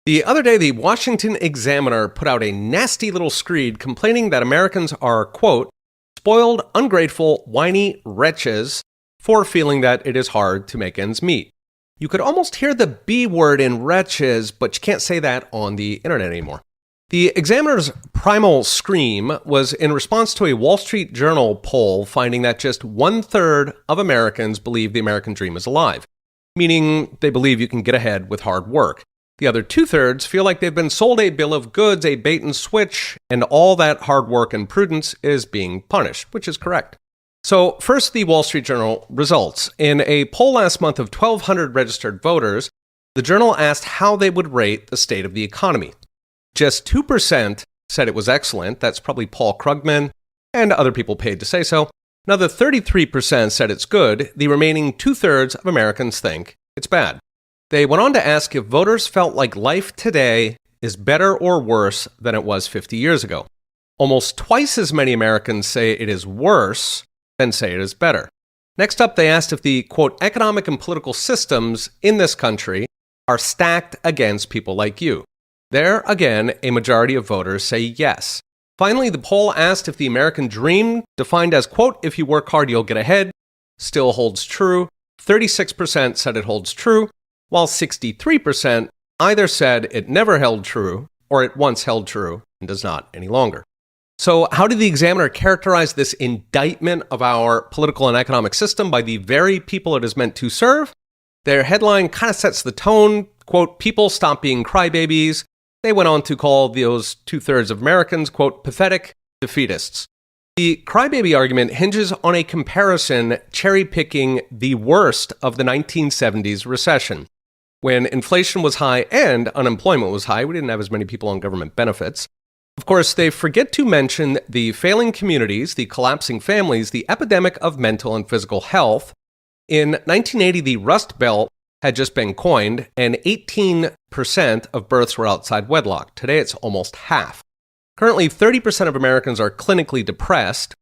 The other day, the Washington Examiner put out a nasty little screed complaining that Americans are, quote, spoiled, ungrateful, whiny wretches for feeling that it is hard to make ends meet. You could almost hear the B word in wretches, but you can't say that on the internet anymore. The Examiner's primal scream was in response to a Wall Street Journal poll finding that just 1/3 of Americans believe the American dream is alive, meaning they believe you can get ahead with hard work. The other 2/3 feel like they've been sold a bill of goods, a bait and switch, and all that hard work and prudence is being punished, which is correct. So first, the Wall Street Journal results. In a poll last month of 1,200 registered voters, the Journal asked how they would rate the state of the economy. Just 2% said it was excellent. That's probably Paul Krugman and other people paid to say so. Another 33% said it's good. The remaining 2/3 of Americans think it's bad. They went on to ask if voters felt like life today is better or worse than it was 50 years ago. Almost twice as many Americans say it is worse than say it is better. Next up, they asked if the, quote, economic and political systems in this country are stacked against people like you. There, again, a majority of voters say yes. Finally, the poll asked if the American dream, defined as, quote, if you work hard, you'll get ahead, still holds true. 36% said it holds true, while 63% either said it never held true or it once held true and does not any longer. So how did the Examiner characterize this indictment of our political and economic system by the very people it is meant to serve? Their headline kind of sets the tone, quote, people stop being crybabies. They went on to call those 2/3 of Americans, quote, pathetic defeatists. The crybaby argument hinges on a comparison cherry-picking the worst of the 1970s recession. When inflation was high and unemployment was high, we didn't have as many people on government benefits. Of course, they forget to mention the failing communities, the collapsing families, the epidemic of mental and physical health. In 1980, the Rust Belt had just been coined, and 18% of births were outside wedlock. Today, it's almost half. Currently, 30% of Americans are clinically depressed,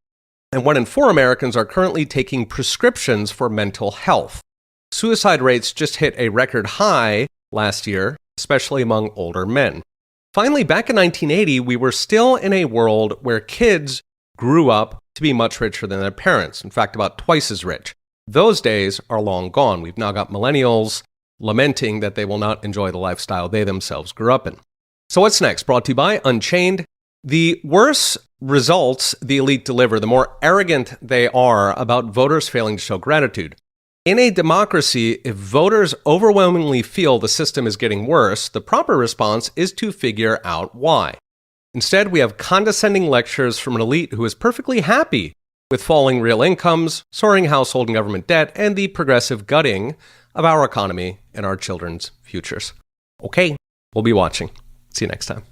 and 1 in 4 Americans are currently taking prescriptions for mental health. Suicide rates just hit a record high last year, especially among older men. Finally, back in 1980, we were still in a world where kids grew up to be much richer than their parents, in fact, about twice as rich. Those days are long gone. We've now got millennials lamenting that they will not enjoy the lifestyle they themselves grew up in. So what's next? Brought to you by Unchained. The worse results the elite deliver, the more arrogant they are about voters failing to show gratitude. In a democracy, if voters overwhelmingly feel the system is getting worse, the proper response is to figure out why. Instead, we have condescending lectures from an elite who is perfectly happy with falling real incomes, soaring household and government debt, and the progressive gutting of our economy and our children's futures. Okay, we'll be watching. See you next time.